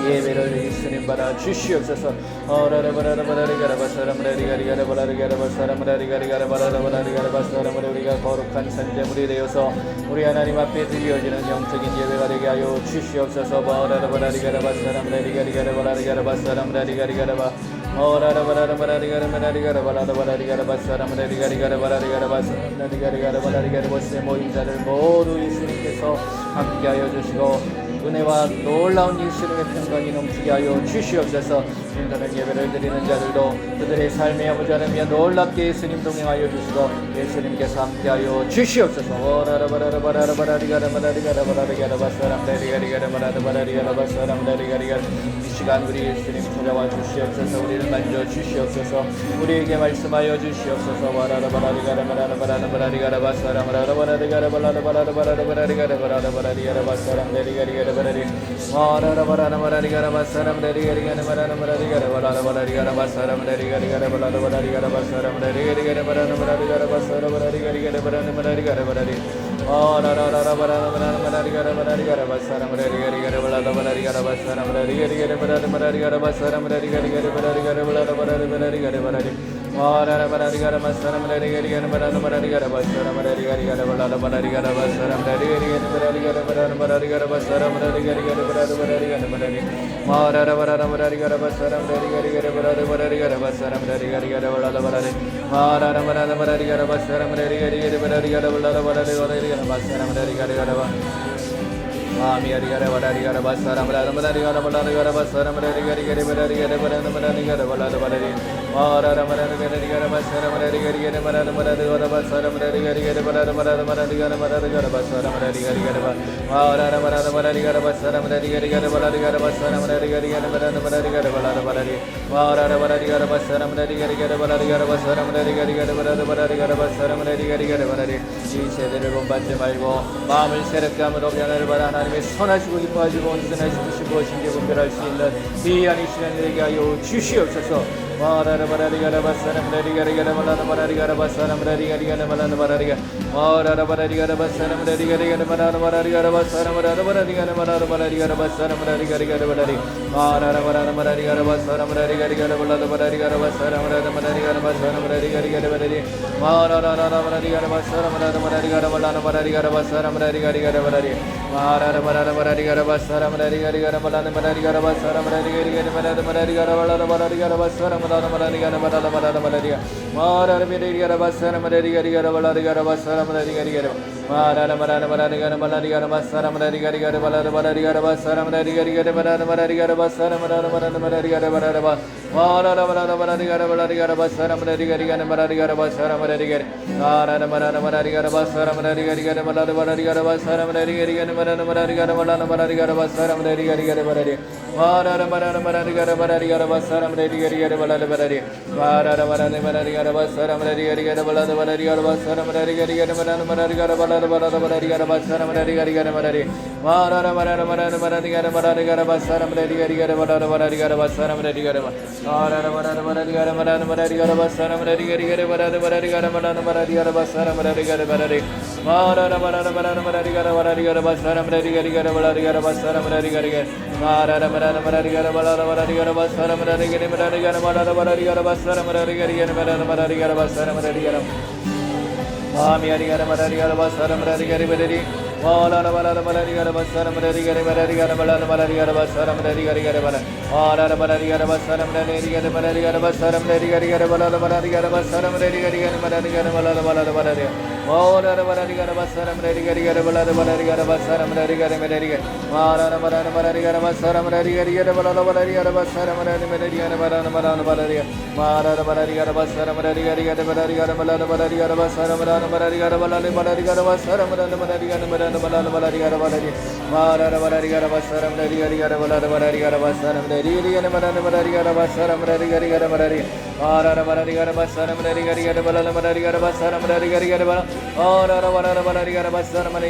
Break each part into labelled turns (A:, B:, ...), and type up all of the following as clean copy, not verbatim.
A: 예배를 예수님 받아 주시옵소서. 우리가 거룩한 산재물이 되어서 우리 하나님 앞에 드려지는 영적인 예배가 되게 하여 주시옵소서. 모임자들 모두 예수님께서 함께하여 주시고 은혜와 놀라운 예수님의 평강이 넘치게 하여 주시옵소서. 인도는 예배를 드리는 자들도 그들의 삶의 아버지하며 놀랍게 예수님 동행하여 주시고 예수님께서 함께하여 주시옵소서. 이 시간 우리 예수님 찾아와 주시옵소서. 우리를 만져 주시옵소서. 우리에게 말씀하여 주시옵소서. 이 세대를 본받지 말고 마음을 새롭게 함으로 변화를 받아 하나님의 선하시고 기뻐하시고 온전하신 뜻이 무엇인지 분별할 수 있는 귀한 이 시간 되게 하여 주시옵소서.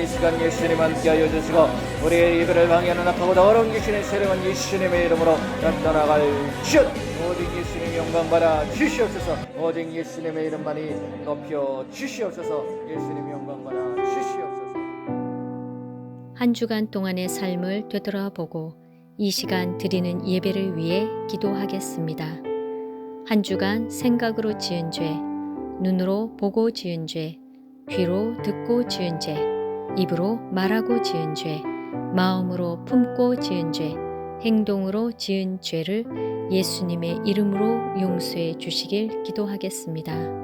A: 이 시간 예수님 함께하여 주시고 우리의 예배를 방해하는 악하고 더러운 귀신의 세력은 예수님의 이름으로 나타나갈 슛 오직 예수님 영광 받아 주시옵소서. 오직 예수님의 이름만이 높여 주시옵소서. 예수님 영광 받아 주시옵소서.
B: 한 주간 동안의 삶을 되돌아보고 이 시간 드리는 예배를 위해 기도하겠습니다. 한 주간 생각으로 지은 죄, 눈으로 보고 지은 죄, 귀로 듣고 지은 죄, 입으로 말하고 지은 죄, 마음으로 품고 지은 죄, 행동으로 지은 죄를 예수님의 이름으로 용서해 주시길 기도하겠습니다.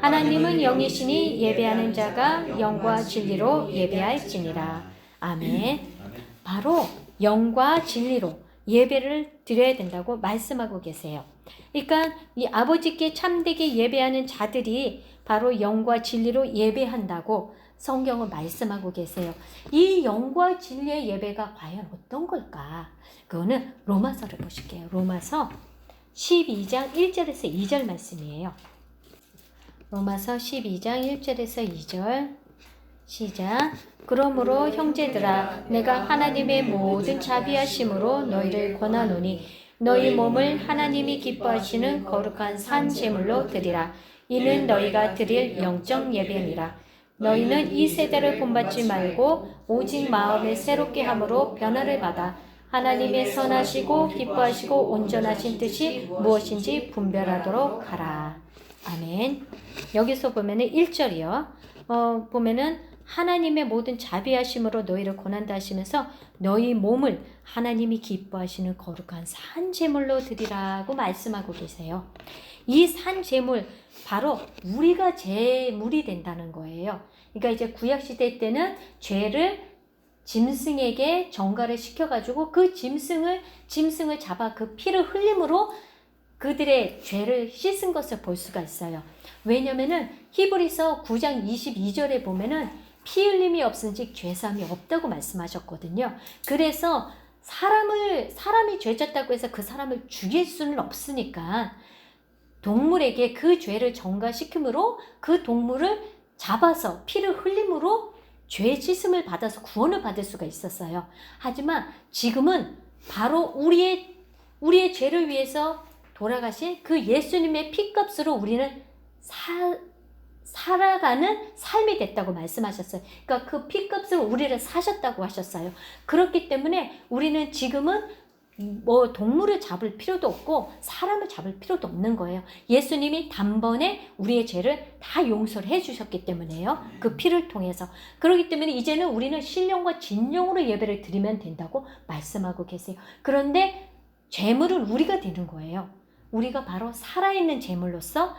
B: 하나님은 영이시니 예배하는 자가 영과 진리로 예배할지니라. 아멘. 바로 영과 진리로 예배를 드려야 된다고 말씀하고 계세요. 그러니까 이 아버지께 참되게 예배하는 자들이 바로 영과 진리로 예배한다고 성경은 말씀하고 계세요. 이 영과 진리의 예배가 과연 어떤 걸까? 그거는 로마서를 보실게요. 로마서 12장 1절에서 2절 말씀이에요. 로마서 12장 1절에서 2절 시작. 그러므로 형제들아 내가 하나님의 모든 자비하심으로 너희를 권하노니 너희 몸을 하나님이 기뻐하시는 거룩한 산 제물로 드리라. 이는 너희가 드릴 영적 예배니라. 너희는 이 세대를 본받지 말고 오직 마음을 새롭게 함으로 변화를 받아 하나님의 선하시고 기뻐하시고 온전하신 뜻이 무엇인지 분별하도록 하라. 아멘. 여기서 보면은 1절이요. 보면은 하나님의 모든 자비하심으로 너희를 권한다 하시면서 너희 몸을 하나님이 기뻐하시는 거룩한 산 제물로 드리라고 말씀하고 계세요. 이 산 제물 바로 우리가 제물이 된다는 거예요. 그러니까 이제 구약 시대 때는 죄를 짐승에게 전가를 시켜가지고 그 짐승을 잡아 그 피를 흘림으로 그들의 죄를 씻은 것을 볼 수가 있어요. 왜냐면은 히브리서 9장 22절에 보면은 피 흘림이 없은즉 죄사함이 없다고 말씀하셨거든요. 그래서 사람이 죄졌다고 해서 그 사람을 죽일 수는 없으니까 동물에게 그 죄를 전가시킴으로 그 동물을 잡아서 피를 흘림으로 죄 씻음을 받아서 구원을 받을 수가 있었어요. 하지만 지금은 바로 우리의 죄를 위해서 돌아가신 그 예수님의 피값으로 우리는 살아가는 삶이 됐다고 말씀하셨어요. 그러니까 그 피값으로 우리를 사셨다고 하셨어요. 그렇기 때문에 우리는 지금은 동물을 잡을 필요도 없고 사람을 잡을 필요도 없는 거예요. 예수님이 단번에 우리의 죄를 다 용서를 해주셨기 때문에요. 그 피를 통해서. 그렇기 때문에 이제는 우리는 신령과 진령으로 예배를 드리면 된다고 말씀하고 계세요. 그런데 제물은 우리가 되는 거예요. 우리가 바로 살아있는 제물로서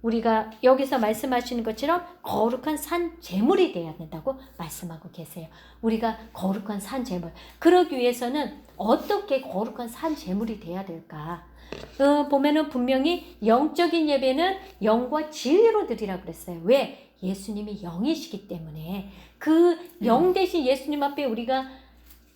B: 우리가 여기서 말씀하시는 것처럼 거룩한 산 제물이 되어야 된다고 말씀하고 계세요. 우리가 거룩한 산 제물. 그러기 위해서는 어떻게 거룩한 산 제물이 돼야 될까? 보면은 분명히 영적인 예배는 영과 진리로 드리라고 그랬어요. 왜? 예수님이 영이시기 때문에 그 영 대신 예수님 앞에 우리가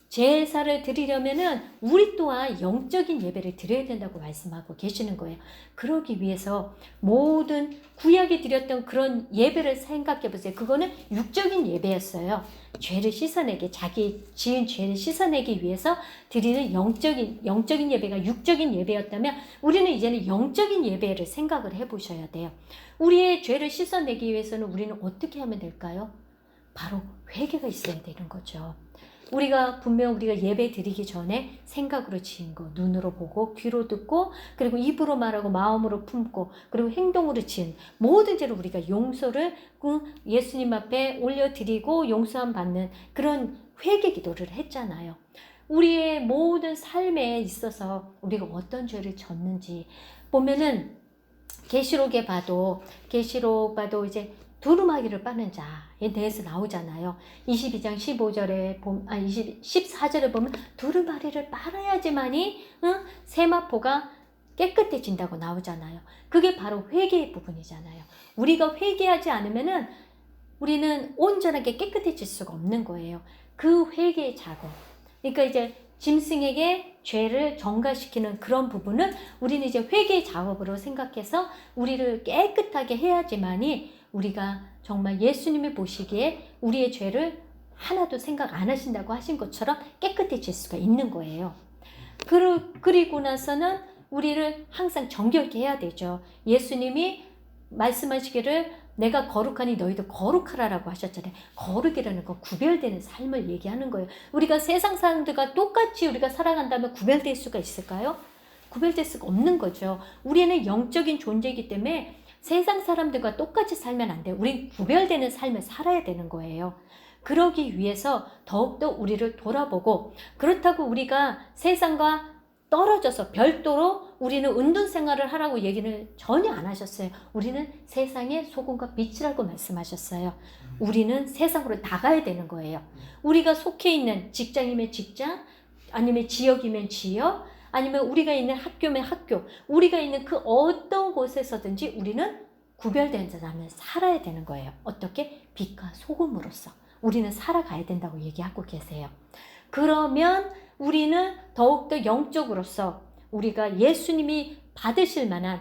B: 제사를 드리려면은 우리 또한 영적인 예배를 드려야 된다고 말씀하고 계시는 거예요. 그러기 위해서 모든 구약에 드렸던 그런 예배를 생각해 보세요. 그거는 육적인 예배였어요. 죄를 씻어내기, 자기 지은 죄를 씻어내기 위해서 드리는 영적인 예배가 육적인 예배였다면 우리는 이제는 영적인 예배를 생각을 해 보셔야 돼요. 우리의 죄를 씻어내기 위해서는 우리는 어떻게 하면 될까요? 바로 회개가 있어야 되는 거죠. 우리가 분명 우리가 예배 드리기 전에 생각으로 지은 거, 눈으로 보고 귀로 듣고 그리고 입으로 말하고 마음으로 품고 그리고 행동으로 지은 모든 죄를 우리가 용서를 예수님 앞에 올려드리고 용서함 받는 그런 회개 기도를 했잖아요. 우리의 모든 삶에 있어서 우리가 어떤 죄를 졌는지 보면은 계시록 봐도 이제 두루마기를 빠는 자에 대해서 나오잖아요. 22장 15절에 14절에 보면 두루마리를 빨아야지만이 세마포가 깨끗해진다고 나오잖아요. 그게 바로 회개의 부분이잖아요. 우리가 회개하지 않으면은 우리는 온전하게 깨끗해질 수가 없는 거예요. 그 회개의 작업. 그러니까 이제 짐승에게 죄를 전가시키는 그런 부분은 우리는 이제 회개의 작업으로 생각해서 우리를 깨끗하게 해야지만이 우리가 정말 예수님이 보시기에 우리의 죄를 하나도 생각 안 하신다고 하신 것처럼 깨끗해질 수가 있는 거예요. 그리고 나서는 우리를 항상 정결케 해야 되죠. 예수님이 말씀하시기를 내가 거룩하니 너희도 거룩하라라고 하셨잖아요. 거룩이라는 건 구별되는 삶을 얘기하는 거예요. 우리가 세상 사람들과 똑같이 우리가 살아간다면 구별될 수가 있을까요? 구별될 수가 없는 거죠. 우리는 영적인 존재이기 때문에 세상 사람들과 똑같이 살면 안 돼요. 우린 구별되는 삶을 살아야 되는 거예요. 그러기 위해서 더욱더 우리를 돌아보고 그렇다고 우리가 세상과 떨어져서 별도로 우리는 운동생활을 하라고 얘기는 전혀 안 하셨어요. 우리는 세상의 소금과 빛이라고 말씀하셨어요. 우리는 세상으로 나가야 되는 거예요. 우리가 속해 있는 직장이면 직장, 아니면 지역이면 지역, 아니면 우리가 있는 학교면 학교, 우리가 있는 그 어떤 곳에서든지 우리는 구별된 사람을 살아야 되는 거예요. 어떻게? 빛과 소금으로서 우리는 살아가야 된다고 얘기하고 계세요. 그러면 우리는 더욱더 영적으로서 우리가 예수님이 받으실 만한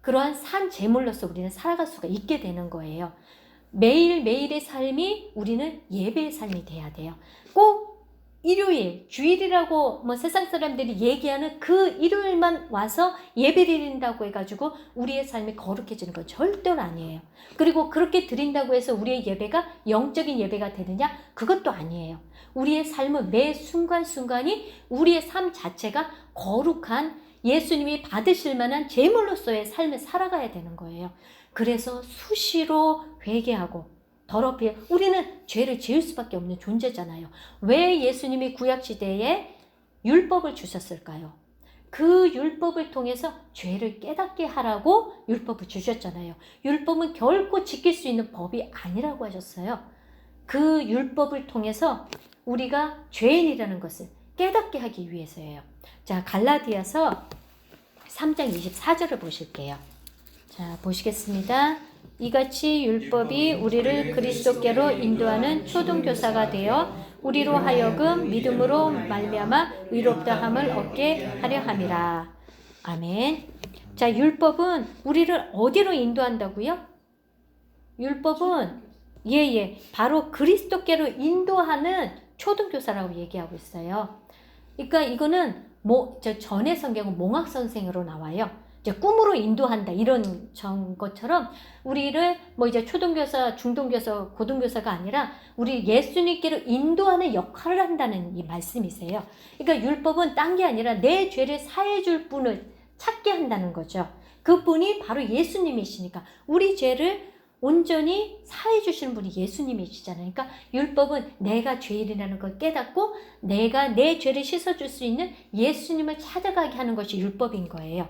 B: 그러한 산 제물로서 우리는 살아갈 수가 있게 되는 거예요. 매일매일의 삶이 우리는 예배의 삶이 돼야 돼요. 꼭 일요일, 주일이라고 뭐 세상 사람들이 얘기하는 그 일요일만 와서 예배 드린다고 해가지고 우리의 삶이 거룩해지는 건 절대로 아니에요. 그리고 그렇게 드린다고 해서 우리의 예배가 영적인 예배가 되느냐? 그것도 아니에요. 우리의 삶은 매 순간순간이 우리의 삶 자체가 거룩한 예수님이 받으실 만한 제물로서의 삶을 살아가야 되는 거예요. 그래서 수시로 회개하고 더럽게 우리는 죄를 지을 수밖에 없는 존재잖아요. 왜 예수님이 구약시대에 율법을 주셨을까요? 그 율법을 통해서 죄를 깨닫게 하라고 율법을 주셨잖아요. 율법은 결코 지킬 수 있는 법이 아니라고 하셨어요. 그 율법을 통해서 우리가 죄인이라는 것을 깨닫게 하기 위해서예요. 자, 갈라디아서 3장 24절을 보실게요. 자, 보시겠습니다. 이같이 율법이 우리를 그리스도께로 인도하는 초등교사가 되어 우리로 하여금 믿음으로 말미암아 의롭다함을 얻게 하려 함이라. 아멘. 자, 율법은 우리를 어디로 인도한다고요? 율법은 바로 그리스도께로 인도하는 초등교사라고 얘기하고 있어요. 그러니까 이거는 전의 성경은 몽학 선생으로 나와요. 이제 꿈으로 인도한다 이런 것처럼 우리를 이제 초등교사, 중등교사, 고등교사가 아니라 우리 예수님께로 인도하는 역할을 한다는 이 말씀이세요. 그러니까 율법은 딴 게 아니라 내 죄를 사해 줄 분을 찾게 한다는 거죠. 그분이 바로 예수님이시니까 우리 죄를 온전히 사해 주시는 분이 예수님이시잖아요. 그러니까 율법은 내가 죄인이라는 걸 깨닫고 내가 내 죄를 씻어줄 수 있는 예수님을 찾아가게 하는 것이 율법인 거예요.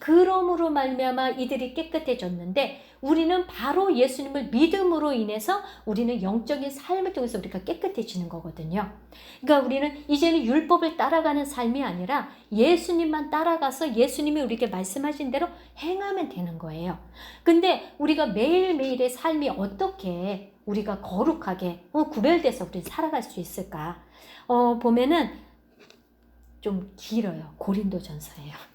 B: 그러므로 말미암아 이들이 깨끗해졌는데 우리는 바로 예수님을 믿음으로 인해서 우리는 영적인 삶을 통해서 우리가 깨끗해지는 거거든요. 그러니까 우리는 이제는 율법을 따라가는 삶이 아니라 예수님만 따라가서 예수님이 우리에게 말씀하신 대로 행하면 되는 거예요. 근데 우리가 매일매일의 삶이 어떻게 우리가 거룩하게 구별돼서 우리는 살아갈 수 있을까? 보면은 좀 길어요. 고린도전서예요.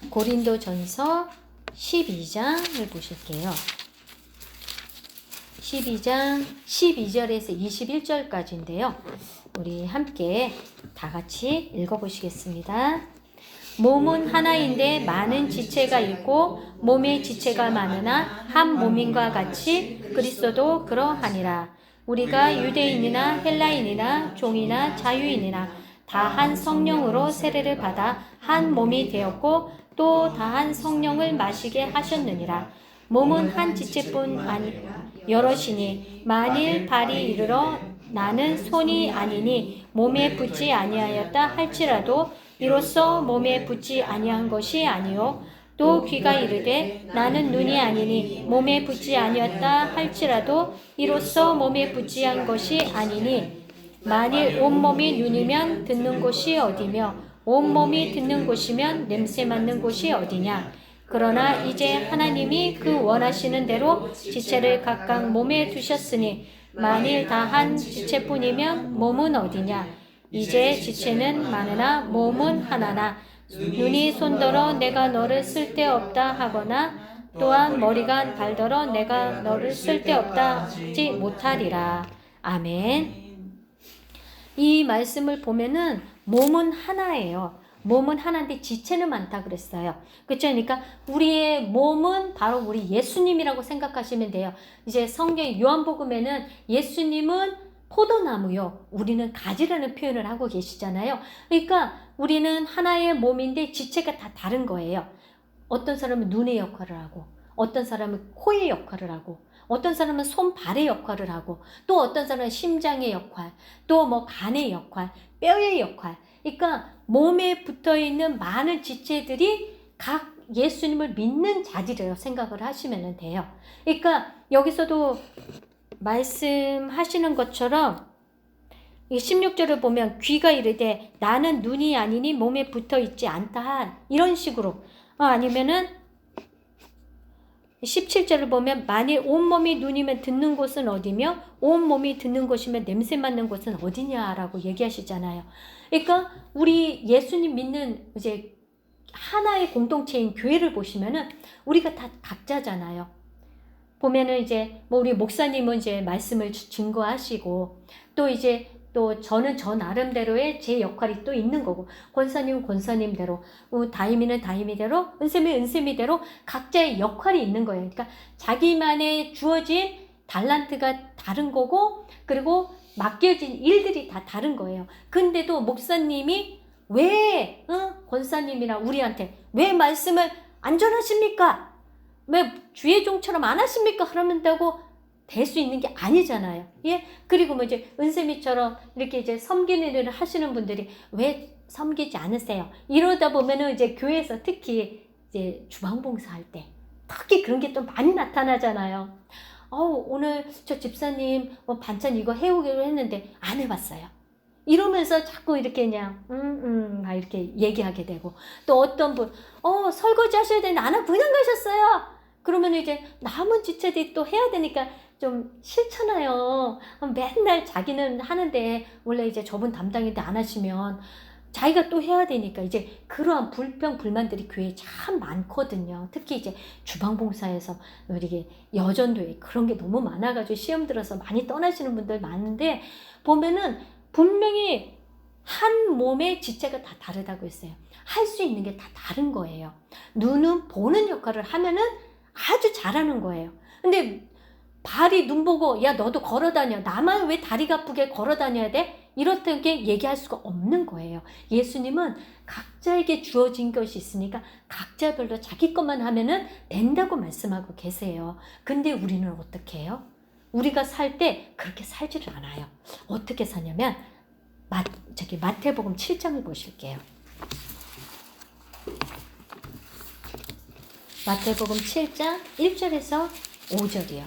B: 고린도전서 12장을 보실게요. 12장 12절에서 21절까지인데요. 우리 함께 다 같이 읽어보시겠습니다. 몸은 하나인데 많은 지체가 있고 몸의 지체가 많으나 한 몸인과 같이 그리스도도 그러하니라. 우리가 유대인이나 헬라인이나 종이나 자유인이나 다 한 성령으로 세례를 받아 한 몸이 되었고 또 다 한 성령을 마시게 하셨느니라. 몸은 한 지체뿐 아니 여럿이니 만일 발이 이르러 나는 손이 아니니 몸에 붙지 아니하였다 할지라도 이로써 몸에 붙지 아니한 것이 아니요 또 귀가 이르되 나는 눈이 아니니 몸에 붙지 아니었다 할지라도 이로써 몸에 붙지 한 것이 아니니 만일 온몸이 눈이면 듣는 곳이 어디며 온몸이 듣는 곳이면 냄새 맡는 곳이 어디냐. 그러나 이제 하나님이 그 원하시는 대로 지체를 각각 몸에 두셨으니 만일 다 한 지체뿐이면 몸은 어디냐. 이제 지체는 많으나 몸은 하나나 눈이 손더러 내가 너를 쓸데없다 하거나 또한 머리가 발더러 내가 너를 쓸데없다 하지 못하리라. 아멘. 이 말씀을 보면은 몸은 하나예요. 몸은 하나인데 지체는 많다 그랬어요. 그렇죠? 그러니까 우리의 몸은 바로 우리 예수님이라고 생각하시면 돼요. 이제 성경 요한복음에는 예수님은 포도나무요, 우리는 가지라는 표현을 하고 계시잖아요. 그러니까 우리는 하나의 몸인데 지체가 다 다른 거예요. 어떤 사람은 눈의 역할을 하고, 어떤 사람은 코의 역할을 하고, 어떤 사람은 손, 발의 역할을 하고, 또 어떤 사람은 심장의 역할, 또 뭐 간의 역할, 뼈의 역할. 그러니까 몸에 붙어있는 많은 지체들이 각 예수님을 믿는 자질이라고 생각을 하시면 돼요. 그러니까 여기서도 말씀하시는 것처럼 16절을 보면 귀가 이르되 나는 눈이 아니니 몸에 붙어있지 않다 이런 식으로, 아니면은 17절을 보면 만일 온몸이 눈이면 듣는 곳은 어디며 온몸이 듣는 곳이면 냄새 맡는 곳은 어디냐라고 얘기하시잖아요. 그러니까 우리 예수님 믿는 이제 하나의 공동체인 교회를 보시면은 우리가 다 각자잖아요. 보면은 이제 뭐 우리 목사님은 이제 말씀을 증거하시고, 또 이제 또 저는 저 나름대로의 제 역할이 또 있는 거고, 권사님은 권사님대로, 다임이는 다임이대로, 은쌤이 은쌤이대로 각자의 역할이 있는 거예요. 그러니까 자기만의 주어진 달란트가 다른 거고, 그리고 맡겨진 일들이 다 다른 거예요. 근데도 목사님이 왜 권사님이랑 우리한테 왜 말씀을 안 전하십니까? 왜 주의 종처럼 안 하십니까? 그러는다고 될 수 있는 게 아니잖아요. 예? 그리고 뭐 이제 은쌤이처럼 이렇게 이제 섬기는 일을 하시는 분들이 왜 섬기지 않으세요? 이러다 보면은 이제 교회에서 특히 이제 주방봉사할 때 특히 그런 게 또 많이 나타나잖아요. 오늘 저 집사님 반찬 이거 해오기로 했는데 안 해봤어요. 이러면서 자꾸 이렇게 그냥 막 이렇게 얘기하게 되고, 또 어떤 분 설거지 하셔야 되는데 안 하고 그냥 가셨어요. 그러면 이제 남은 지체들이 또 해야 되니까 좀 싫잖아요. 맨날 자기는 하는데 원래 이제 저분 담당인데 안 하시면 자기가 또 해야 되니까 이제 그러한 불평 불만들이 교회에 참 많거든요. 특히 이제 주방봉사에서 이렇게 여전도에 그런 게 너무 많아가지고 시험 들어서 많이 떠나시는 분들 많은데, 보면은 분명히 한 몸의 지체가 다 다르다고 했어요. 할 수 있는 게 다 다른 거예요. 눈은 보는 역할을 하면은 아주 잘하는 거예요. 근데 발이 눈 보고 야 너도 걸어다녀, 나만 왜 다리가 아프게 걸어다녀야 돼? 이렇게 얘기할 수가 없는 거예요. 예수님은 각자에게 주어진 것이 있으니까 각자별로 자기 것만 하면은 된다고 말씀하고 계세요. 근데 우리는 어떻게 해요? 우리가 살 때 그렇게 살지를 않아요. 어떻게 사냐면 마태복음 7장을 보실게요. 마태복음 7장 1절에서 5절이요.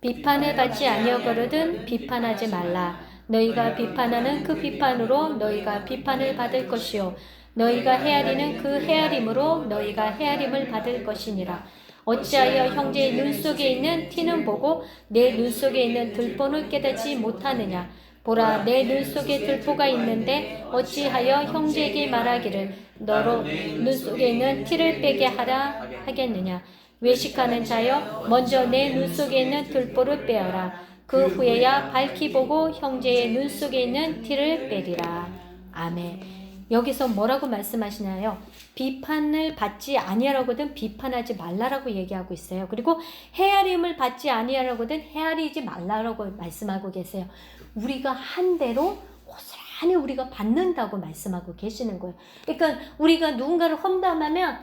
B: 비판을 받지 아니하거든 비판하지 말라. 너희가 비판하는 그 비판으로 너희가 비판을 받을 것이요 너희가 헤아리는 그 헤아림으로 너희가 헤아림을 받을 것이니라. 어찌하여 형제의 눈 속에 있는 티는 보고 내 눈 속에 있는 들보는 깨닫지 못하느냐. 보라, 내 눈 속에 들보가 있는데 어찌하여 형제에게 말하기를 너로 눈 속에 있는 티를 빼게 하라 하겠느냐. 외식하는 자여, 먼저 내 눈 속에 있는 들보를 빼어라. 그 후에야 밝히 보고 형제의 눈 속에 있는 티를 빼리라. 아멘. 여기서 뭐라고 말씀하시나요? 비판을 받지 아니하라거든 비판하지 말라라고 얘기하고 있어요. 그리고 헤아림을 받지 아니하라거든 헤아리지 말라라고 말씀하고 계세요. 우리가 한 대로 고스란히 우리가 받는다고 말씀하고 계시는 거예요. 그러니까 우리가 누군가를 험담하면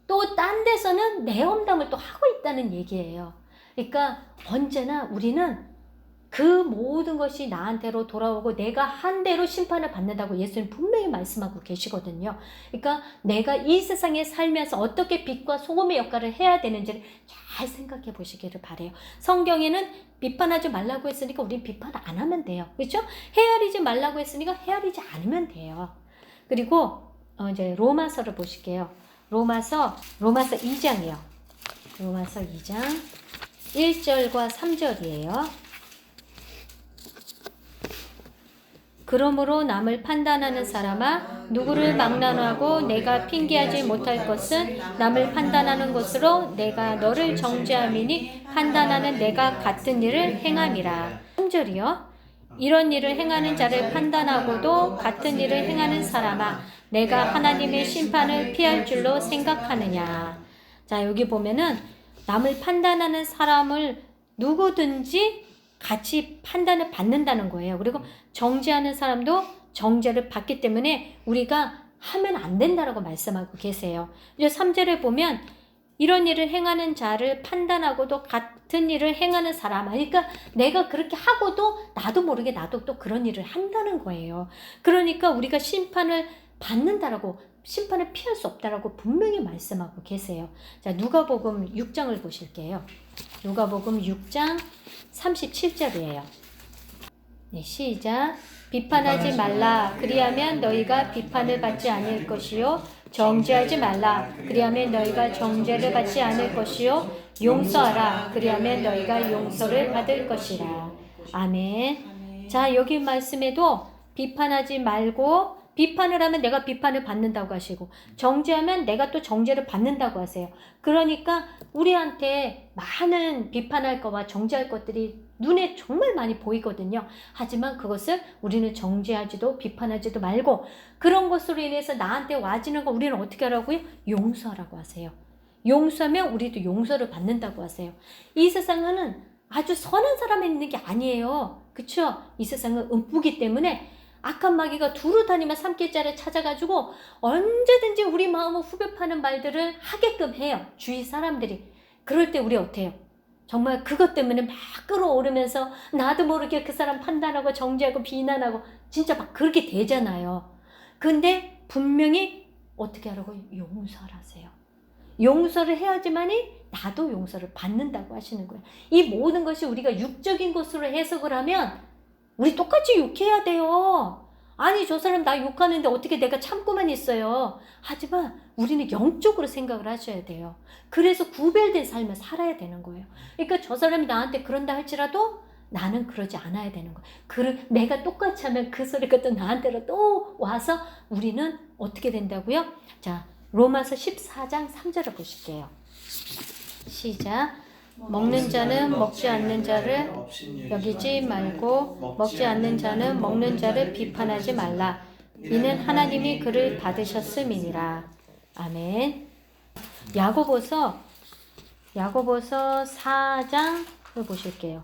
B: 또 딴 데서는 내 험담을 또 하고 있다는 얘기예요. 그러니까 언제나 우리는 그 모든 것이 나한테로 돌아오고 내가 한 대로 심판을 받는다고 예수님 분명히 말씀하고 계시거든요. 그러니까 내가 이 세상에 살면서 어떻게 빛과 소금의 역할을 해야 되는지를 잘 생각해 보시기를 바라요. 성경에는 비판하지 말라고 했으니까 우리 비판 안 하면 돼요. 그렇죠? 헤아리지 말라고 했으니까 헤아리지 않으면 돼요. 그리고 이제 로마서를 보실게요. 로마서 2장이요. 로마서 2장 1절과 3절이에요. 그러므로 남을 판단하는 사람아 누구를 막론하고 내가 핑계하지 못할 것은 남을 판단하는 것으로 내가 너를 정죄함이니 판단하는 내가 같은 일을 행함이라. 3절이요. 이런 일을 행하는 자를 판단하고도 같은 일을 행하는 사람아 내가 하나님의 심판을 피할 줄로 생각하느냐. 자, 여기 보면은 남을 판단하는 사람을 누구든지 같이 판단을 받는다는 거예요. 그리고 정죄하는 사람도 정죄를 받기 때문에 우리가 하면 안 된다라고 말씀하고 계세요. 이제 3절에 보면 이런 일을 행하는 자를 판단하고도 같은 일을 행하는 사람, 그러니까 내가 그렇게 하고도 나도 모르게 나도 또 그런 일을 한다는 거예요. 그러니까 우리가 심판을 받는다라고, 심판을 피할 수 없다라고 분명히 말씀하고 계세요. 자, 누가복음 6장을 보실게요. 누가복음 6장 37절이에요. 네, 시작. 비판하지 말라. 그리하면 너희가 비판을 받지 않을 것이요. 정죄하지 말라. 그리하면 너희가 정죄를 받지 않을 것이요. 용서하라. 그리하면 너희가 용서를 받을 것이라. 아멘. 자, 여기 말씀에도 비판하지 말고, 비판을 하면 내가 비판을 받는다고 하시고 정죄하면 내가 또 정죄를 받는다고 하세요. 그러니까 우리한테 많은 비판할 거와 정죄할 것들이 눈에 정말 많이 보이거든요. 하지만 그것을 우리는 정죄하지도 비판하지도 말고 그런 것으로 인해서 나한테 와지는 거 우리는 어떻게 하라고요? 용서하라고 하세요. 용서하면 우리도 용서를 받는다고 하세요. 이 세상은 아주 선한 사람이 있는 게 아니에요. 그쵸? 이 세상은 음부기 때문에 악한 마귀가 두루 다니며 삼킬자를 찾아가지고 언제든지 우리 마음을 후벼파는 말들을 하게끔 해요. 주위 사람들이. 그럴 때 우리 어때요? 정말 그것 때문에 막 끌어오르면서 나도 모르게 그 사람 판단하고 정죄하고 비난하고 진짜 막 그렇게 되잖아요. 근데 분명히 어떻게 하라고? 용서를 하세요. 용서를 해야지만이 나도 용서를 받는다고 하시는 거예요. 이 모든 것이 우리가 육적인 것으로 해석을 하면 우리 똑같이 욕해야 돼요. 아니 저 사람 나 욕하는데 어떻게 내가 참고만 있어요. 하지만 우리는 영적으로 생각을 하셔야 돼요. 그래서 구별된 삶을 살아야 되는 거예요. 그러니까 저 사람이 나한테 그런다 할지라도 나는 그러지 않아야 되는 거예요. 내가 똑같이 하면 그 소리가 또 나한테로 또 와서 우리는 어떻게 된다고요? 자, 로마서 14장 3절을 보실게요. 시작. 먹는 자는 먹지 않는 자를 여기지 말고 먹지 않는 자는 먹는 자를 비판하지 말라. 이는 하나님이 그를 받으셨음이니라. 아멘. 야고보서 4장을 보실게요.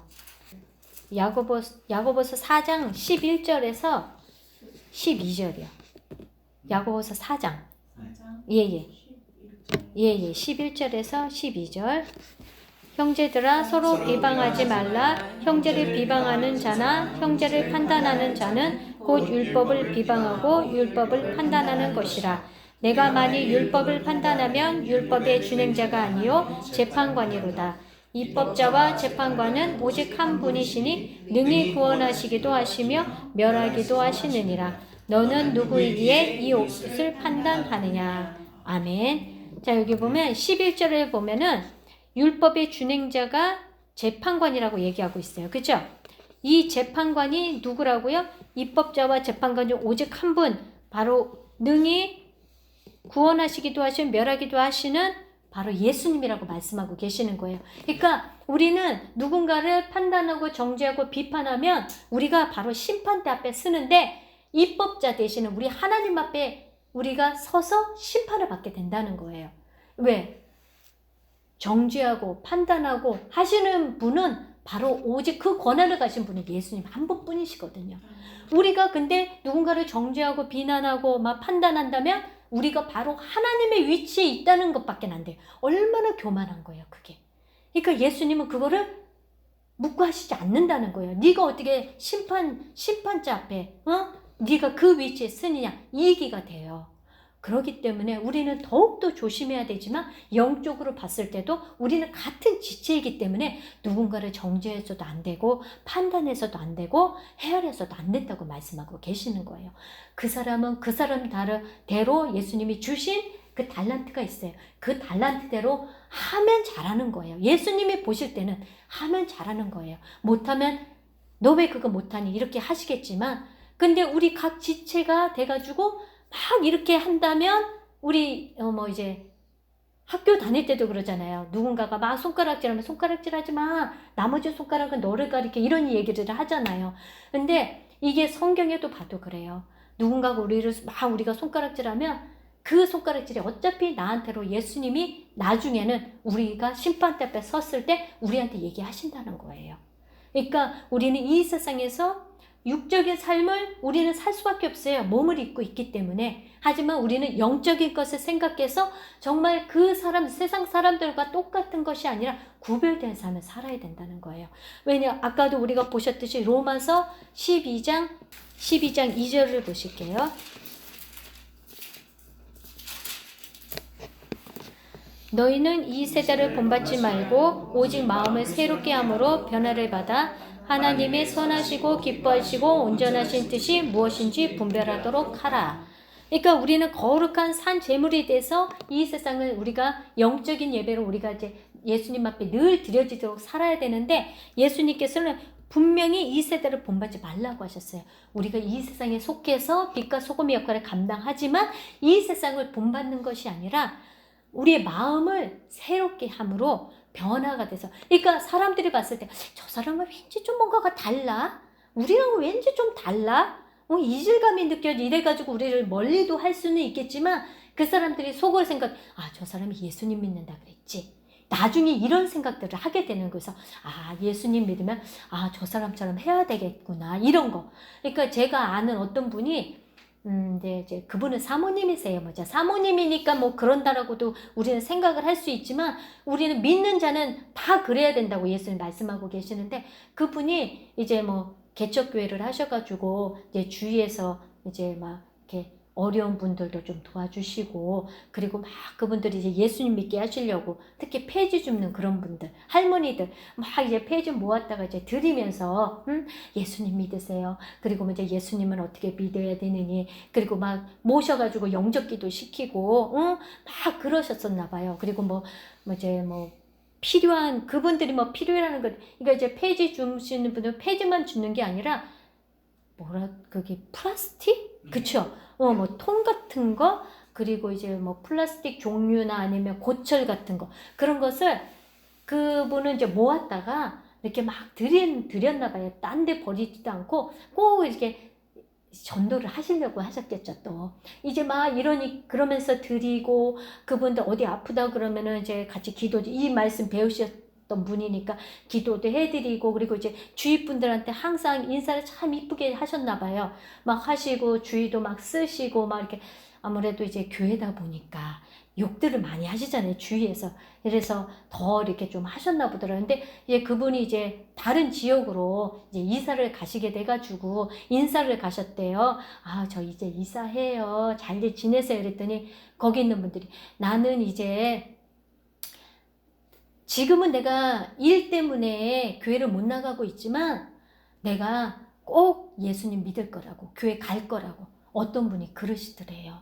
B: 야고보서 4장 11절에서 12절이요. 야고보서 4장. 예. 11절에서 12절. 형제들아 서로 비방하지 말라. 형제를 비방하는 자나 형제를 판단하는 자는 곧 율법을 비방하고 율법을 판단하는 것이라. 내가 만일 율법을 판단하면 율법의 준행자가 아니요 재판관이로다. 입법자와 재판관은 오직 한 분이시니 능히 구원하시기도 하시며 멸하기도 하시느니라. 너는 누구이기에 이 옷을 판단하느냐. 아멘. 자, 여기 보면 11절에 보면은 율법의 준행자가 재판관이라고 얘기하고 있어요. 그죠? 이 재판관이 누구라고요? 입법자와 재판관 중 오직 한 분, 바로 능히 구원하시기도 하시고 멸하기도 하시는 바로 예수님이라고 말씀하고 계시는 거예요. 그러니까 우리는 누군가를 판단하고 정죄하고 비판하면 우리가 바로 심판대 앞에 서는데 입법자 되시는 우리 하나님 앞에 우리가 서서 심판을 받게 된다는 거예요. 왜? 정죄하고 판단하고 하시는 분은 바로 오직 그 권한을 가진 분은 예수님 한 분뿐이시거든요. 우리가 근데 누군가를 정죄하고 비난하고 막 판단한다면 우리가 바로 하나님의 위치에 있다는 것밖에 안 돼요. 얼마나 교만한 거예요, 그게. 그러니까 예수님은 그거를 묻고 하시지 않는다는 거예요. 네가 어떻게 심판자 앞에 네가 그 위치에 쓰느냐, 이 얘기가 돼요. 그렇기 때문에 우리는 더욱더 조심해야 되지만 영적으로 봤을 때도 우리는 같은 지체이기 때문에 누군가를 정죄해서도 안 되고 판단해서도 안 되고 헤아려서도 안 된다고 말씀하고 계시는 거예요. 그 사람은 그 사람대로 예수님이 주신 그 달란트가 있어요. 그 달란트대로 하면 잘하는 거예요. 예수님이 보실 때는 하면 잘하는 거예요. 못하면 너 왜 그거 못하니 이렇게 하시겠지만, 근데 우리 각 지체가 돼가지고 막 이렇게 한다면 우리 이제 학교 다닐 때도 그러잖아요. 누군가가 막 손가락질하면 손가락질하지 마. 나머지 손가락은 너를 가리켜. 이런 얘기를 하잖아요. 근데 이게 성경에도 봐도 그래요. 누군가가 우리가 손가락질하면 그 손가락질이 어차피 나한테로 예수님이 나중에는 우리가 심판대 앞에 섰을 때 우리한테 얘기하신다는 거예요. 그러니까 우리는 이 세상에서 육적인 삶을 우리는 살 수밖에 없어요. 몸을 입고 있기 때문에. 하지만 우리는 영적인 것을 생각해서 정말 그 세상 사람들과 똑같은 것이 아니라 구별된 삶을 살아야 된다는 거예요. 왜냐, 아까도 우리가 보셨듯이 로마서 12장 2절을 보실게요. 너희는 이 세대를 본받지 말고 오직 마음을 새롭게 함으로 변화를 받아 하나님의 선하시고 기뻐하시고 온전하신 뜻이 무엇인지 분별하도록 하라. 그러니까 우리는 거룩한 산 제물이 돼서 이 세상을 우리가 영적인 예배로 우리가 이제 예수님 앞에 늘 드려지도록 살아야 되는데, 예수님께서는 분명히 이 세대를 본받지 말라고 하셨어요. 우리가 이 세상에 속해서 빛과 소금의 역할을 감당하지만 이 세상을 본받는 것이 아니라 우리의 마음을 새롭게 함으로 변화가 돼서, 그러니까 사람들이 봤을 때 저 사람은 왠지 좀 뭔가가 달라, 우리랑 왠지 좀 달라, 이질감이 느껴져, 이래가지고 우리를 멀리도 할 수는 있겠지만 그 사람들이 속으로 저 사람이 예수님 믿는다 그랬지, 나중에 이런 생각들을 하게 되는 거에서 예수님 믿으면 저 사람처럼 해야 되겠구나, 이런 거. 그러니까 제가 아는 어떤 분이 근데 이제 그분은 사모님이세요. 사모님이니까 뭐 그런다라고도 우리는 생각을 할 수 있지만, 우리는 믿는 자는 다 그래야 된다고 예수님 말씀하고 계시는데, 그분이 이제 개척교회를 하셔가지고 이제 주위에서 이제 막 이렇게 어려운 분들도 좀 도와주시고, 그리고 막 그분들이 이제 예수님 믿게 하시려고 특히 폐지 줍는 그런 분들, 할머니들 막 이제 폐지 모았다가 이제 드리면서 예수님 믿으세요. 그리고 이제 예수님은 어떻게 믿어야 되느니, 그리고 막 모셔가지고 영접기도 시키고 막 그러셨었나 봐요. 그리고 필요한 그분들이 필요하는 것, 그러니까 이제 폐지 주시는 분들 폐지만 주는 게 아니라 그게 플라스틱? 그쵸? 통 같은 거, 그리고 이제 플라스틱 종류나 아니면 고철 같은 거, 그런 것을 그분은 이제 모았다가 이렇게 막 드렸나 봐요. 딴 데 버리지도 않고 꼭 이렇게 전도를 하시려고 하셨겠죠. 또 이제 막 그러면서 드리고, 그분들 어디 아프다 그러면은 이제 같이 이 말씀 배우셨던 분이니까 기도도 해드리고, 그리고 이제 주위 분들한테 항상 인사를 참 이쁘게 하셨나 봐요. 막 하시고 주의도 막 쓰시고 막 이렇게. 아무래도 이제 교회다 보니까 욕들을 많이 하시잖아요, 주위에서. 그래서 더 이렇게 좀 하셨나 보더라고요. 근데 이제 그분이 이제 다른 지역으로 이제 이사를 가시게 돼가지고 인사를 가셨대요. 저 이제 이사해요, 잘 지내세요. 그랬더니 거기 있는 분들이, 나는 이제 지금은 내가 일 때문에 교회를 못 나가고 있지만 내가 꼭 예수님 믿을 거라고, 교회 갈 거라고 어떤 분이 그러시더래요.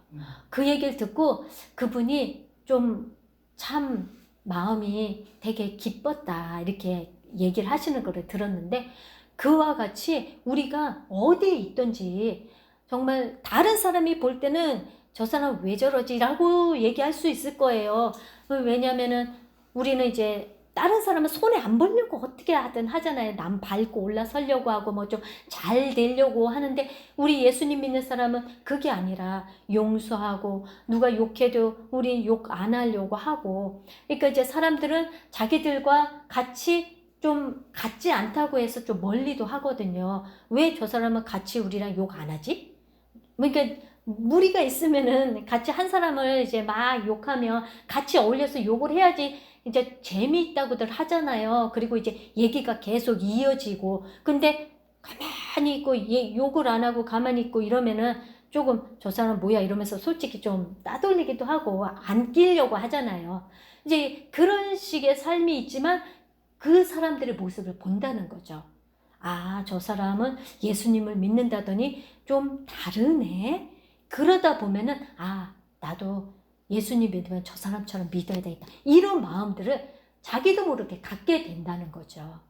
B: 그 얘기를 듣고 그분이 좀 참 마음이 되게 기뻤다, 이렇게 얘기를 하시는 거를 들었는데, 그와 같이 우리가 어디에 있든지 정말 다른 사람이 볼 때는 저 사람 왜 저러지? 라고 얘기할 수 있을 거예요. 왜냐면은 우리는 이제 다른 사람은 손에 안 벌려고 어떻게 하든 하잖아요. 남 밟고 올라서려고 하고 뭐 좀 잘 되려고 하는데 우리 예수님 믿는 사람은 그게 아니라 용서하고 누가 욕해도 우리 욕 안 하려고 하고 그러니까 이제 사람들은 자기들과 같이 좀 같지 않다고 해서 좀 멀리도 하거든요. 왜 저 사람은 같이 우리랑 욕 안 하지? 그러니까 무리가 있으면은 같이 한 사람을 이제 막 욕하면 같이 어울려서 욕을 해야지 이제 재미있다고들 하잖아요. 그리고 이제 얘기가 계속 이어지고 근데 가만히 있고 욕을 안 하고 가만히 있고 이러면은 조금 저 사람 뭐야 이러면서 솔직히 좀 따돌리기도 하고 안 끼려고 하잖아요. 이제 그런 식의 삶이 있지만 그 사람들의 모습을 본다는 거죠. 아, 저 사람은 예수님을 믿는다더니 좀 다르네. 그러다 보면은 아, 나도 예수님 믿으면 저 사람처럼 믿어야 되겠다. 이런 마음들을 자기도 모르게 갖게 된다는 거죠.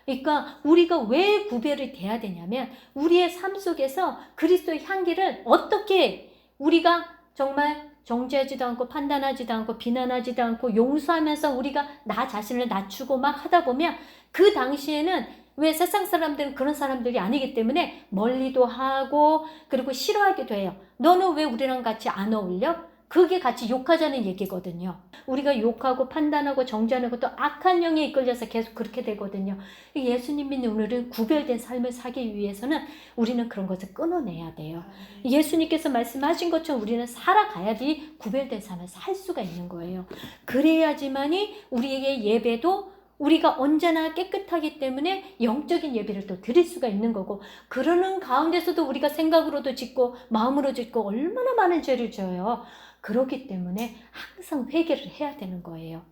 B: 그러니까 우리가 왜 구별이 돼야 되냐면 우리의 삶 속에서 그리스도의 향기를 어떻게 우리가 정말 정죄하지도 않고 판단하지도 않고 비난하지도 않고 용서하면서 우리가 나 자신을 낮추고 막 하다 보면 그 당시에는 왜 세상 사람들은 그런 사람들이 아니기 때문에 멀리도 하고 그리고 싫어하기도 해요. 너는 왜 우리랑 같이 안 어울려? 그게 같이 욕하자는 얘기거든요. 우리가 욕하고 판단하고 정죄하는 것도 악한 영에 이끌려서 계속 그렇게 되거든요. 예수님 믿는 오늘은 구별된 삶을 살기 위해서는 우리는 그런 것을 끊어내야 돼요. 예수님께서 말씀하신 것처럼 우리는 살아가야지 구별된 삶을 살 수가 있는 거예요. 그래야지만이 우리에게 예배도 우리가 언제나 깨끗하기 때문에 영적인 예배를 또 드릴 수가 있는 거고 그러는 가운데서도 우리가 생각으로도 짓고 마음으로 짓고 얼마나 많은 죄를 져요. 그렇기 때문에 항상 회개를 해야 되는 거예요.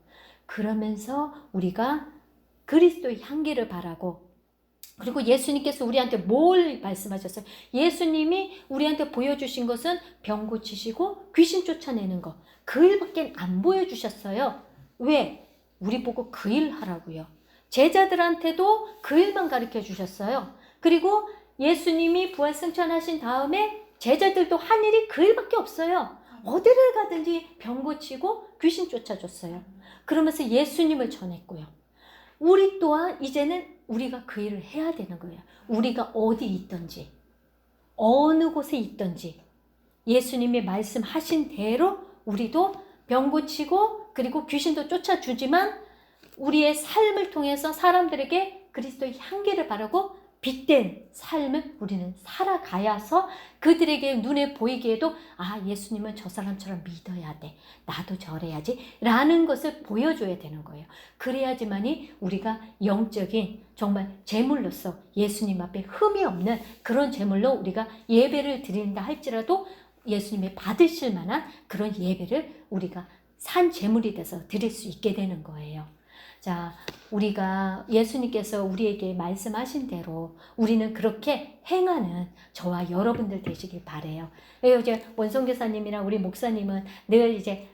B: 그러면서 우리가 그리스도의 향기를 바라고 그리고 예수님께서 우리한테 뭘 말씀하셨어요? 예수님이 우리한테 보여주신 것은 병 고치시고 귀신 쫓아내는 거. 그 일밖에 안 보여주셨어요. 왜? 우리 보고 그 일 하라고요. 제자들한테도 그 일만 가르쳐 주셨어요. 그리고 예수님이 부활승천하신 다음에 제자들도 한 일이 그 일밖에 없어요. 어디를 가든지 병 고치고 귀신 쫓아줬어요. 그러면서 예수님을 전했고요. 우리 또한 이제는 우리가 그 일을 해야 되는 거예요. 우리가 어디 있든지 어느 곳에 있든지 예수님이 말씀하신 대로 우리도 병 고치고 그리고 귀신도 쫓아주지만 우리의 삶을 통해서 사람들에게 그리스도의 향기를 바라고 빛된 삶을 우리는 살아가야서 그들에게 눈에 보이기에도 아, 예수님은 저 사람처럼 믿어야 돼. 나도 저래야지. 라는 것을 보여줘야 되는 거예요. 그래야지만이 우리가 영적인 정말 제물로서 예수님 앞에 흠이 없는 그런 제물로 우리가 예배를 드린다 할지라도 예수님이 받으실 만한 그런 예배를 우리가 산 제물이 돼서 드릴 수 있게 되는 거예요. 자, 우리가 예수님께서 우리에게 말씀하신 대로 우리는 그렇게 행하는 저와 여러분들 되시길 바래요. 이제 원성교사님이랑 우리 목사님은 늘 이제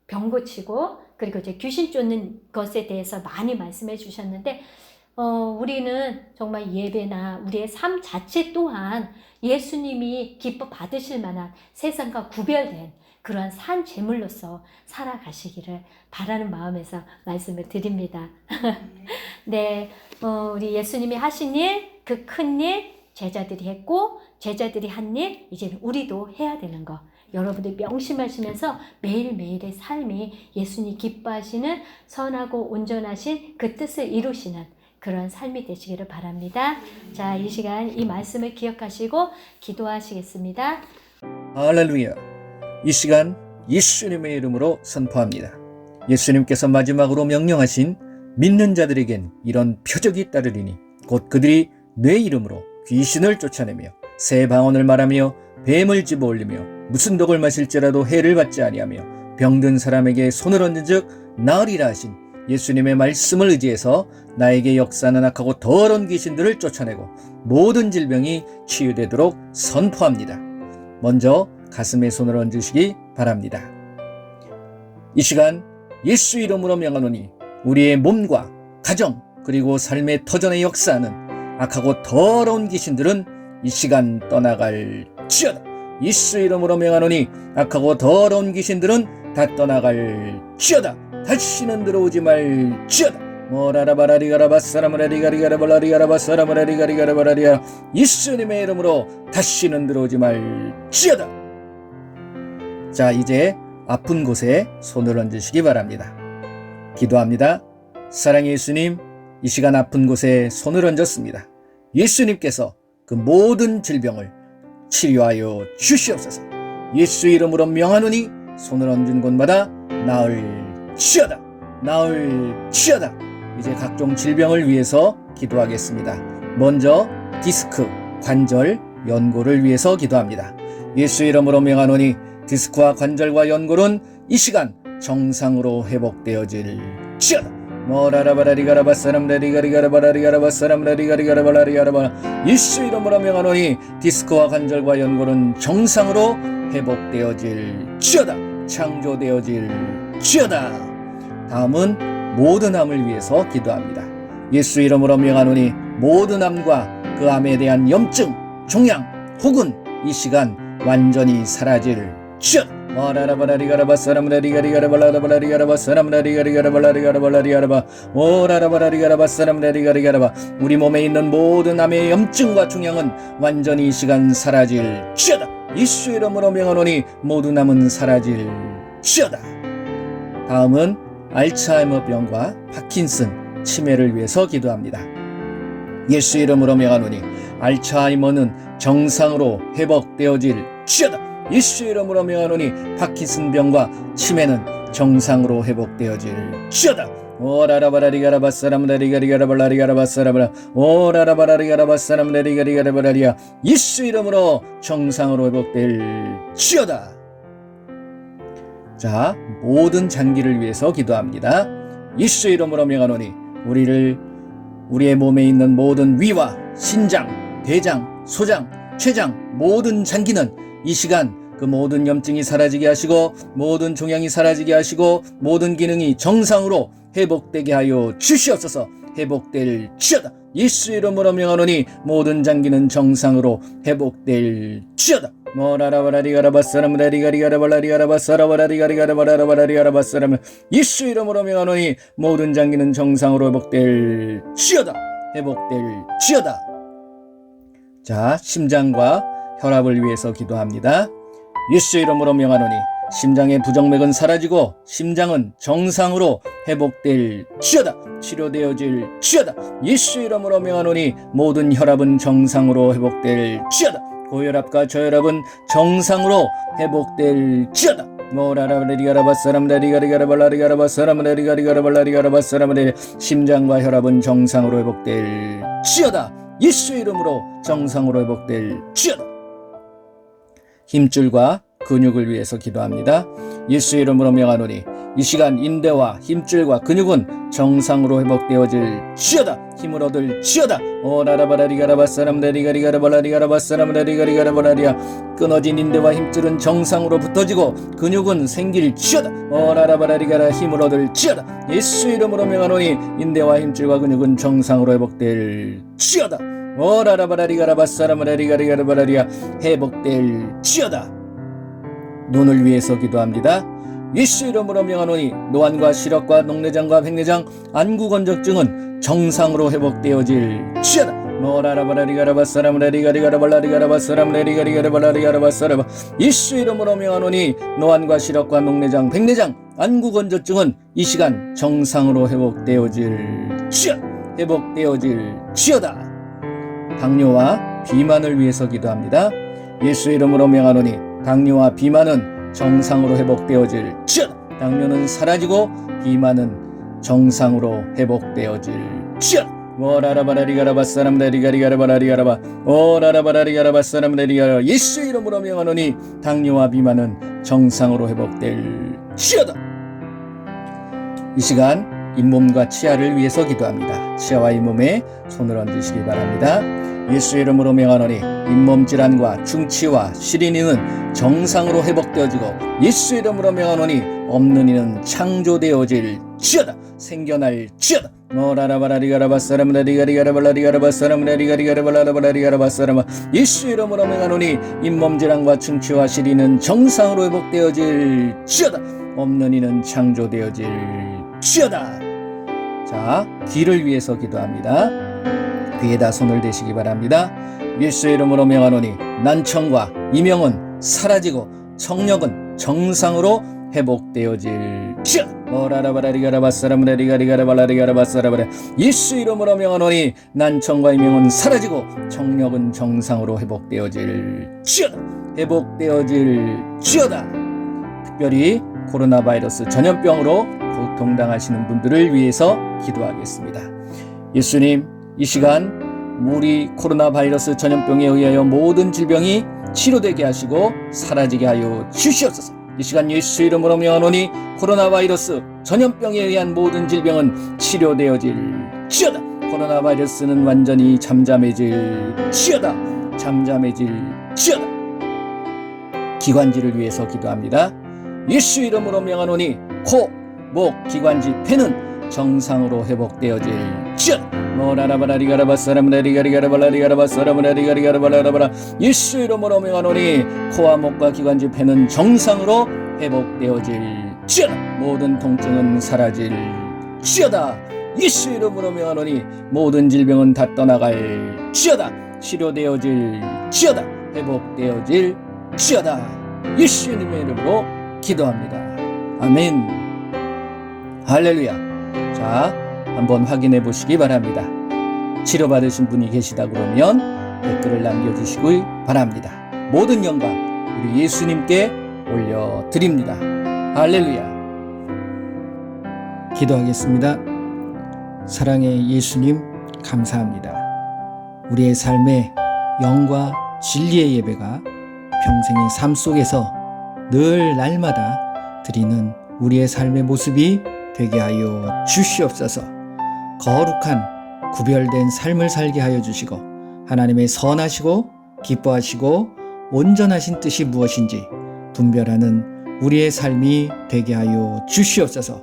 B: 병 고치고 그리고 이제 귀신 쫓는 것에 대해서 많이 말씀해 주셨는데 우리는 정말 예배나 우리의 삶 자체 또한 예수님이 기뻐 받으실 만한 세상과 구별된 그러한 산 제물로서 살아가시기를 바라는 마음에서 말씀을 드립니다. 네, 우리 예수님이 하신 일, 그 큰 일 제자들이 했고 제자들이 한 일 이제는 우리도 해야 되는 거. 여러분들 명심하시면서 매일매일의 삶이 예수님 기뻐하시는 선하고 온전하신 그 뜻을 이루시는 그런 삶이 되시기를 바랍니다. 자, 이 시간 이 말씀을 기억하시고 기도하시겠습니다.
C: 할렐루야. 이 시간 예수님의 이름으로 선포합니다. 예수님께서 마지막으로 명령하신 믿는 자들에겐 이런 표적이 따르리니 곧 그들이 내 이름으로 귀신을 쫓아내며 새 방언을 말하며 뱀을 집어올리며 무슨 독을 마실지라도 해를 받지 아니하며 병든 사람에게 손을 얹은 즉 나으리라 하신 예수님의 말씀을 의지해서 나에게 역사하는 악하고 더러운 귀신들을 쫓아내고 모든 질병이 치유되도록 선포합니다. 먼저 가슴에 손을 얹으시기 바랍니다. 이 시간 예수 이름으로 명하노니 우리의 몸과 가정 그리고 삶의 터전에 역사하는 악하고 더러운 귀신들은 이 시간 떠나갈지어다. 예수 이름으로 명하노니 악하고 더러운 귀신들은 다 떠나갈지어다. 다시는 들어오지 말지어다. 모라라바라리가라바사라무라리가리가라발라리가라바사라무라리가리가라발라리가 예수님의 이름으로 다시는 들어오지 말지어다. 자, 이제 아픈 곳에 손을 얹으시기 바랍니다. 기도합니다. 사랑의 예수님, 이 시간 아픈 곳에 손을 얹었습니다. 예수님께서 그 모든 질병을 치료하여 주시옵소서. 예수 이름으로 명하노니 손을 얹은 곳마다 나을지어다. 나을지어다. 이제 각종 질병을 위해서 기도하겠습니다. 먼저 디스크, 관절, 연골을 위해서 기도합니다. 예수 이름으로 명하노니 디스크와 관절과 연골은 이 시간 정상으로 회복되어질지어다. 모라라바라리가라바사람라리가리가라바라리가라바사람라리가리가라바라리가라바 예수 이름으로 명하노니 디스크와 관절과 연골은 정상으로 회복되어질지어다. 창조되어질지어다. 다음은 모든 암을 위해서 기도합니다. 예수 이름으로 명하노니 모든 암과 그 암에 대한 염증, 종양 혹은 이 시간 완전히 사라질지어다. 우리 몸에 있는 모든 암의 염증과 종양은 완전히 이 시간 사라질지어다. 예수 이름으로 명하노니 모든 암은 사라질지어다. 다음은 알츠하이머병과 파킨슨, 치매를 위해서 기도합니다. 예수 이름으로 명하노니 알츠하이머는 정상으로 회복되어질지어다. 예수 이름으로 명하노니 파킨슨병과 치매는 정상으로 회복되어질지어다. 오라라바라리가라바사람라리가리가라발라리가라바사람라 오라라바라리가라바사람라리가리가라발라리아 예수 이름으로 정상으로 회복될지어다. 자, 모든 장기를 위해서 기도합니다. 예수 이름으로 명하노니 우리의 몸에 있는 모든 위와 신장, 대장, 소장, 췌장 모든 장기는 이 시간 그 모든 염증이 사라지게 하시고 모든 종양이 사라지게 하시고 모든 기능이 정상으로 회복되게 하여 주시옵소서. 회복될지어다. 예수 이름으로 명하노니 모든 장기는 정상으로 회복될지어다. 모라라바라리가라바사람라리가리가라발라리가라바사라바라리가라바라리가라바사람 예수 이름으로 명하노니 모든 장기는 정상으로 회복될지어다. 회복될지어다. 자, 심장과 혈압을 위해서 기도합니다. 예수 이름으로 명하노니 심장의 부정맥은 사라지고 심장은 정상으로 회복될지어다. 치료되어질지어다. 예수 이름으로 명하노니 모든 혈압은 정상으로 회복될지어다. 고혈압과 저혈압은 정상으로 회복될지어다. 모라라바리가라바사람라리가리가라발라리가라바사람라리가리가라발라리가라바사람라리 심장과 혈압은 정상으로 회복될지어다. 예수 이름으로 정상으로 회복될지어다. 힘줄과 근육을 위해서 기도합니다. 예수 이름으로 명하노니 이 시간 인대와 힘줄과 근육은 정상으로 회복되어질지어다. 힘을 얻을지어다. 오라라바라리가라바사람라리가리가라발라리가라바사람라리가리가라발라리아 끊어진 인대와 힘줄은 정상으로 붙어지고 근육은 생길지어다. 오라라바라리가라 힘을 얻을지어다. 예수 이름으로 명하노니 인대와 힘줄과 근육은 정상으로 회복될지어다. 오라라바라리가라바사람라리가리가라발라리아 회복될지어다. 눈을 위해서 기도합니다. 예수 이름으로 명하노니 노안과 시력과 녹내장과 백내장, 안구건조증은 정상으로 회복되어질지어다. 모라라바라리가라바사람라리가리가라발라리가라바사람라리가리가라발라리가라바사람 예수 이름으로 명하노니 노안과 시력과 녹내장, 백내장, 안구건조증은 이 시간 정상으로 회복되어질지어다. 당뇨와 비만을 위해서 기도합니다. 예수 이름으로 명하노니 당뇨와 비만은 정상으로 회복되어질지어다. 당뇨는 사라지고 비만은 정상으로 회복되어질지어다. 오라라바라리가라바사람라리가리가라바라리가라바 오라라바라리가라바사람라리가라 예수 이름으로 명하노니 당뇨와 비만은 정상으로 회복될지어다. 이 시간 잇몸과 치아를 위해서 기도합니다. 치아와 잇몸에 손을 얹으시기 바랍니다. 예수 이름으로 명하노니 잇몸 질환과 충치와 시린이는 정상으로 회복되어지고 예수 이름으로 명하노니 없는 이는 창조되어질지어다. 생겨날지어다. 모라라바라리가라바사람라리가리가라발라리가라바사람라리가리가라발라리가라바사람 예수 이름으로 명하노니 잇몸 질환과 충치와 시린은 정상으로 회복되어질지어다. 없는 이는 창조되어질 지어다. 자, 귀를 위해서 기도합니다. 귀에다 손을 대시기 바랍니다. 예수의 이름으로 명하노니 난청과 이명은 사라지고 청력은 정상으로 회복되어질 지어. 뭐라라바라리가라바사라무라리가리가라발라리가라바사라바라. 예수 이름으로 명하노니 난청과 이명은 사라지고 청력은 정상으로 회복되어질 지어다. 회복되어질 지어다. 특별히 코로나 바이러스 전염병으로 고통당하시는 분들을 위해서 기도하겠습니다. 예수님, 이 시간 우리 코로나 바이러스 전염병에 의하여 모든 질병이 치료되게 하시고 사라지게 하여 주시옵소서. 이 시간 예수 이름으로 명하노니 코로나 바이러스 전염병에 의한 모든 질병은 치료되어질 지어다. 코로나 바이러스는 완전히 잠잠해질 지어다. 잠잠해질 지어다. 기관지를 위해서 기도합니다. 예수 이름으로 명하노니 코, 목, 기관지, 폐는 정상으로 회복되어질 지어다. 예수 이름으로 명하노니 코와 목과 기관지, 폐는 정상으로 회복되어질 지어다. 모든 통증은 사라질 지어다. 예수 이름으로 명하노니 모든 질병은 다 떠나갈 지어다. 치료되어질 지어다. 회복되어질 지어다. 예수님의 이름으로 기도합니다. 아멘. 할렐루야. 자, 한번 확인해 보시기 바랍니다. 치료받으신 분이 계시다 그러면 댓글을 남겨주시기 바랍니다. 모든 영광 우리 예수님께 올려드립니다. 할렐루야. 기도하겠습니다. 사랑의 예수님, 감사합니다. 우리의 삶에 영과 진리의 예배가 평생의 삶 속에서 늘 날마다 드리는 우리의 삶의 모습이 되게 하여 주시옵소서. 거룩한 구별된 삶을 살게 하여 주시고 하나님의 선하시고 기뻐하시고 온전하신 뜻이 무엇인지 분별하는 우리의 삶이 되게 하여 주시옵소서.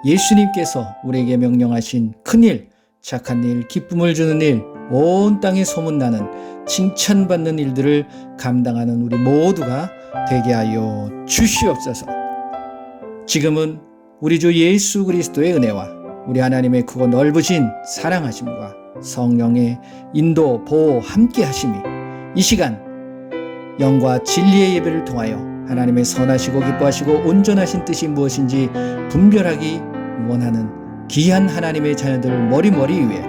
C: 예수님께서 우리에게 명령하신 큰일, 착한 일, 기쁨을 주는 일, 온 땅에 소문나는 칭찬받는 일들을 감당하는 우리 모두가 되게 하여 주시옵소서. 지금은 우리 주 예수 그리스도의 은혜와 우리 하나님의 크고 넓으신 사랑하심과 성령의 인도, 보호, 함께 하심이 이 시간 영과 진리의 예배를 통하여 하나님의 선하시고 기뻐하시고 온전하신 뜻이 무엇인지 분별하기 원하는 귀한 하나님의 자녀들 머리머리 위에,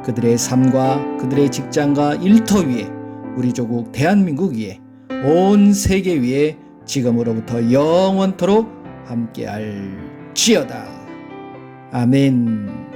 C: 그들의 삶과 그들의 직장과 일터 위에, 우리 조국 대한민국 위에, 온 세계 위에 지금으로부터 영원토록 함께할지어다. 아멘.